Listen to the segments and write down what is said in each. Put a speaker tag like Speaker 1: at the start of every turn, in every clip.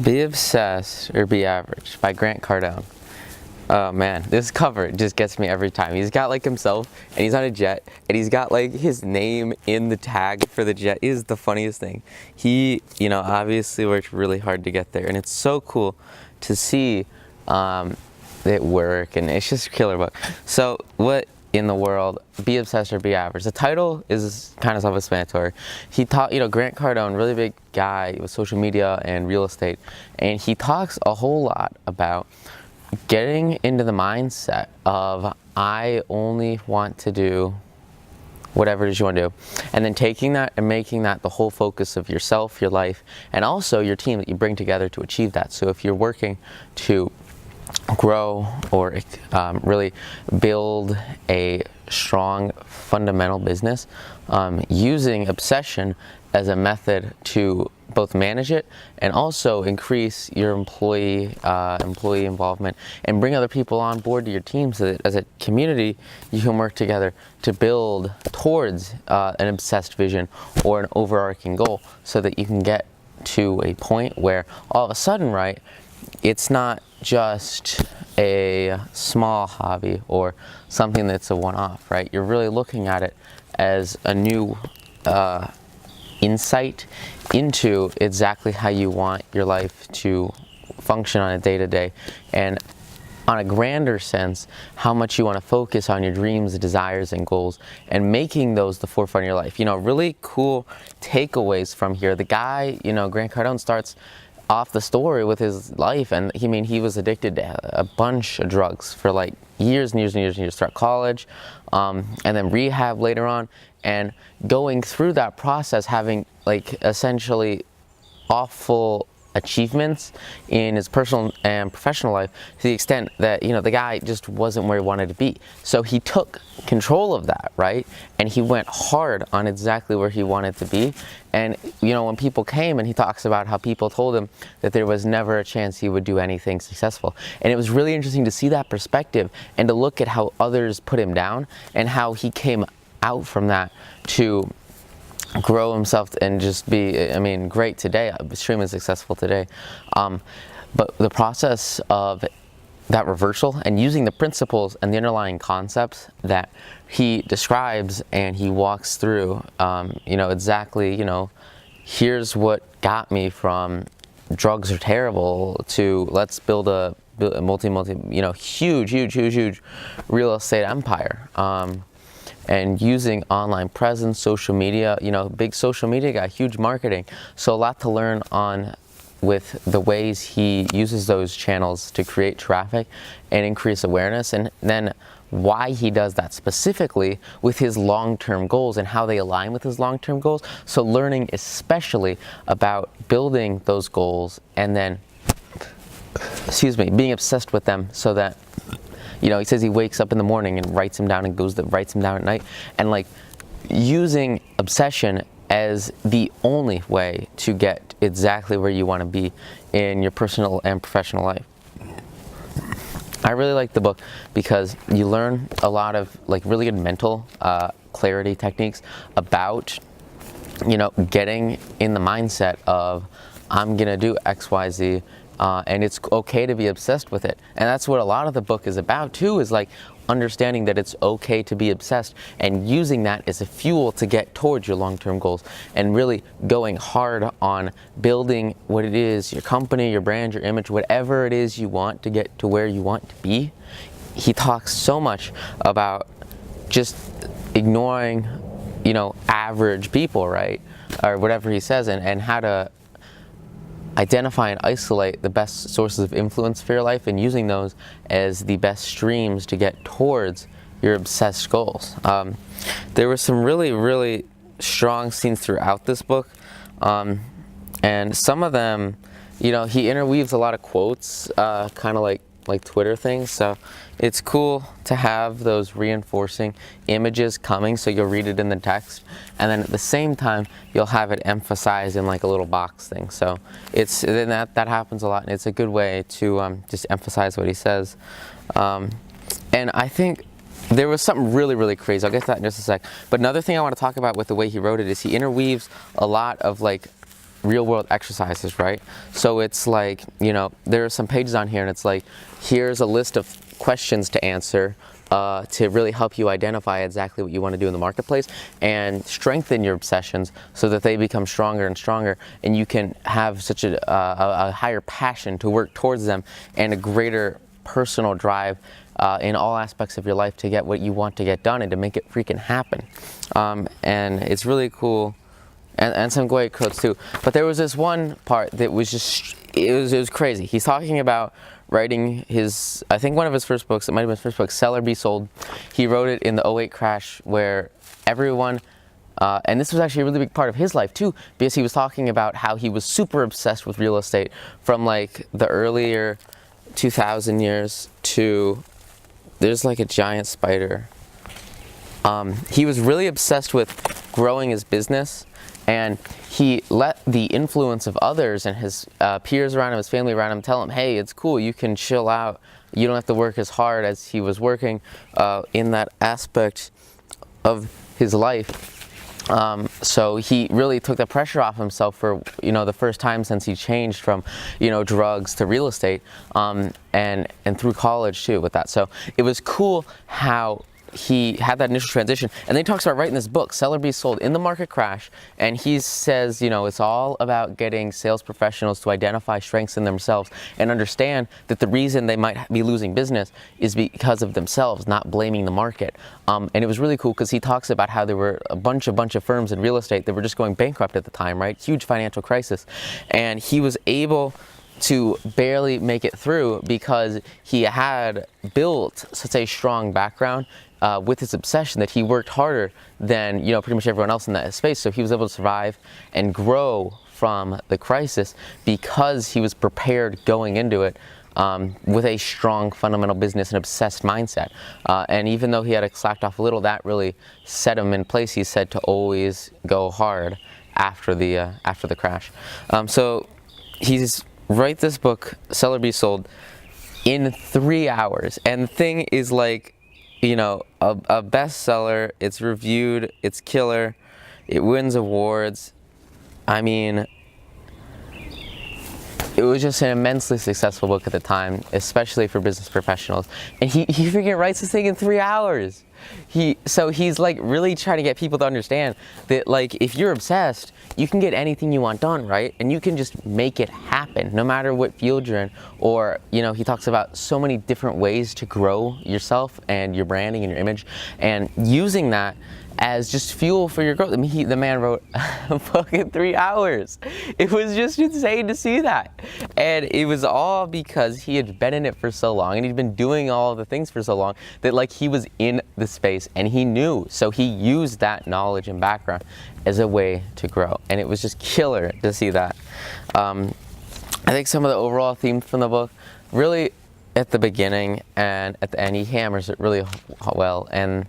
Speaker 1: Be Obsessed or Be Average by Grant Cardone. Oh man, this cover just gets me every time. He's got like himself, and he's on a jet, and he's got like his name in the tag for the jet. It is the funniest thing. He, obviously worked really hard to get there, and it's so cool to see it work, and it's just a killer book. So what in the world, Be Obsessed or Be Average? The title is kind of self-explanatory. He taught, Grant Cardone, really big guy with social media and real estate, and he talks a whole lot about getting into the mindset of I only want to do whatever it is you want to do, and then taking that and making that the whole focus of yourself, your life, and also your team that you bring together to achieve that. So if you're working to grow or really build a strong fundamental business, using obsession as a method to both manage it and also increase your employee involvement and bring other people on board to your team, so that as a community you can work together to build towards an obsessed vision or an overarching goal, so that you can get to a point where all of a sudden, right, it's not just a small hobby or something that's a one-off, right? You're really looking at it as a new insight into exactly how you want your life to function on a day-to-day, and on a grander sense, how much you want to focus on your dreams, desires, and goals, and making those the forefront of your life. Really cool takeaways from here. The guy, Grant Cardone, starts off the story with his life, and he was addicted to a bunch of drugs for like years and years and years and years throughout college, and then rehab later on, and going through that process, having like essentially awful achievements in his personal and professional life, to the extent that the guy just wasn't where he wanted to be. So he took control of that, right, and he went hard on exactly where he wanted to be. And when people came, and he talks about how people told him that there was never a chance he would do anything successful, and it was really interesting to see that perspective and to look at how others put him down and how he came out from that to grow himself and just be, great today, extremely successful today. But the process of that reversal and using the principles and the underlying concepts that he describes and he walks through, exactly, here's what got me from drugs are terrible to let's build a multi, huge real estate empire. And using online presence, social media, big social media guy, huge marketing. So a lot to learn on with the ways he uses those channels to create traffic and increase awareness, and then why he does that specifically with his long-term goals and how they align with his long-term goals. So learning especially about building those goals and then, being obsessed with them, so that he says he wakes up in the morning and writes them down and writes them down at night, and like using obsession as the only way to get exactly where you want to be in your personal and professional life. I really like the book because you learn a lot of like really good mental clarity techniques about getting in the mindset of I'm gonna do X, Y, Z. And it's okay to be obsessed with it. And that's what a lot of the book is about too, is like understanding that it's okay to be obsessed and using that as a fuel to get towards your long-term goals, and really going hard on building what it is, your company, your brand, your image, whatever it is you want to get to where you want to be. He talks so much about just ignoring, average people, right? Or whatever he says, and how to identify and isolate the best sources of influence for your life and using those as the best streams to get towards your obsessed goals. There were some really strong scenes throughout this book, and some of them, he interweaves a lot of quotes, kind of like Twitter things, so it's cool to have those reinforcing images coming, so you'll read it in the text, and then at the same time you'll have it emphasized in like a little box thing. So that happens a lot, and it's a good way to just emphasize what he says. And I think there was something really crazy. I'll get to that in just a sec. But another thing I want to talk about with the way he wrote it is he interweaves a lot of like real world exercises, right? So it's like, you know, there are some pages on here and it's like, here's a list of questions to answer to really help you identify exactly what you want to do in the marketplace and strengthen your obsessions so that they become stronger and stronger, and you can have such a higher passion to work towards them and a greater personal drive in all aspects of your life to get what you want to get done and to make it freaking happen. And it's really cool, and some great quotes too. But there was this one part that was just, it was crazy. He's talking about writing his, I think one of his first books, it might have been his first book, Sell or Be Sold. He wrote it in the '08 crash where everyone, and this was actually a really big part of his life too, because he was talking about how he was super obsessed with real estate from like the earlier 2000 years to, there's like a giant spider. He was really obsessed with growing his business, and he let the influence of others and his peers around him, his family around him, tell him, hey, it's cool, you can chill out, you don't have to work as hard as he was working in that aspect of his life. So he really took the pressure off himself for, you know, the first time since he changed from, you know, drugs to real estate, and through college too with that. So it was cool how he had that initial transition, and then he talks about writing this book, Sell or Be Sold, in the market crash, and he says, you know, it's all about getting sales professionals to identify strengths in themselves and understand that the reason they might be losing business is because of themselves, not blaming the market. And it was really cool because he talks about how there were a bunch of firms in real estate that were just going bankrupt at the time, right? Huge financial crisis, and he was able to barely make it through because he had built such a strong background with his obsession that he worked harder than, you know, pretty much everyone else in that space. So he was able to survive and grow from the crisis because he was prepared going into it with a strong fundamental business and obsessed mindset. And even though he had slacked off a little, that really set him in place. He said to always go hard after the crash. So he's write this book, Sell or Be Sold, in 3 hours. And the thing is, like, you know, a bestseller, it's reviewed, it's killer, it wins awards. I mean, it was just an immensely successful book at the time, especially for business professionals. And he freaking writes this thing in 3 hours. So he's like really trying to get people to understand that, like, if you're obsessed, you can get anything you want done, right? And you can just make it happen no matter what field you're in. Or, you know, he talks about so many different ways to grow yourself and your branding and your image, and using that as just fuel for your growth. I mean, the man wrote a book in 3 hours. It was just insane to see that. And it was all because he had been in it for so long, and he'd been doing all the things for so long that, like, he was in the space and he knew. So he used that knowledge and background as a way to grow. And it was just killer to see that. I think some of the overall themes from the book, really at the beginning and at the end, he hammers it really well, and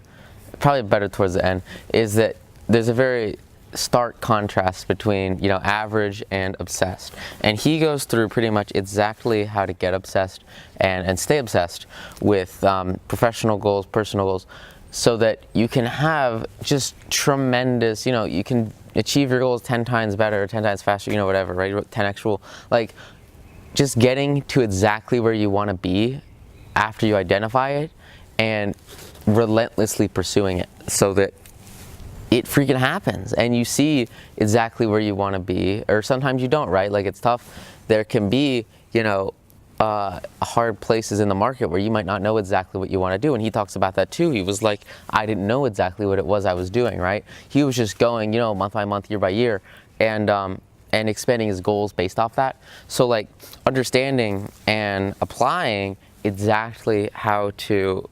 Speaker 1: probably better towards the end, is that there's a very stark contrast between, you know, average and obsessed. And he goes through pretty much exactly how to get obsessed and stay obsessed with professional goals, personal goals, so that you can have just tremendous, you know, you can achieve your goals 10 times better, 10 times faster, you know, whatever, right? 10x rule. Like, just getting to exactly where you want to be after you identify it and relentlessly pursuing it so that it freaking happens and you see exactly where you want to be. Or sometimes you don't, right? Like, it's tough. There can be, you know, hard places in the market where you might not know exactly what you want to do. And he talks about that too. He was like, I didn't know exactly what it was I was doing, right? He was just going, you know, month by month, year by year, and expanding his goals based off that. So, like, understanding and applying exactly how to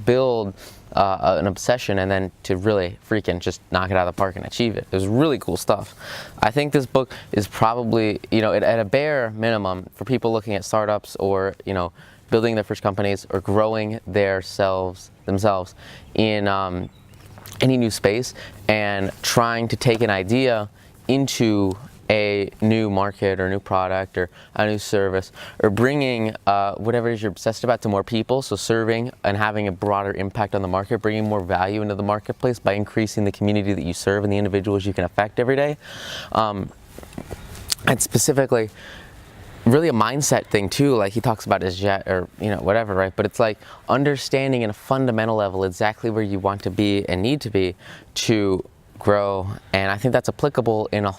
Speaker 1: build an obsession and then to really freaking just knock it out of the park and achieve it. It was really cool stuff. I think this book is probably, you know, at a bare minimum for people looking at startups or, you know, building their first companies or growing themselves in any new space and trying to take an idea into a new market or new product or a new service, or bringing whatever it is you're obsessed about to more people. So serving and having a broader impact on the market, bringing more value into the marketplace by increasing the community that you serve and the individuals you can affect every day. And specifically, really a mindset thing too, like he talks about his jet or whatever, right? But it's like understanding at a fundamental level exactly where you want to be and need to be to grow. And I think that's applicable in a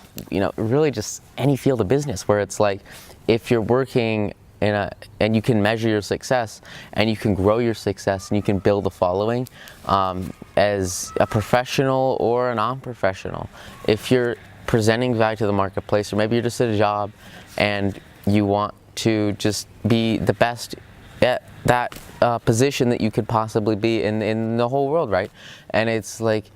Speaker 1: really just any field of business, where it's like if you're working and you can measure your success and you can grow your success and you can build a following as a professional or a non-professional. If you're presenting value to the marketplace, or maybe you're just at a job and you want to just be the best at that position that you could possibly be in the whole world, right? And it's like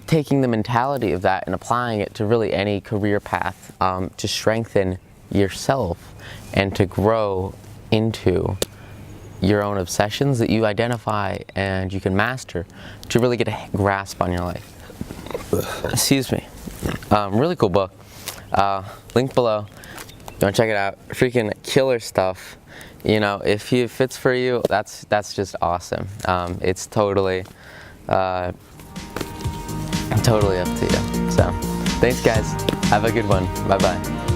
Speaker 1: taking the mentality of that and applying it to really any career path to strengthen yourself and to grow into your own obsessions that you identify and you can master to really get a grasp on your life. Excuse me. Really cool book. Link below. You want to check it out. Freaking killer stuff. If it's for you, that's just awesome. It's totally up to you. So, thanks guys. Have a good one. Bye bye.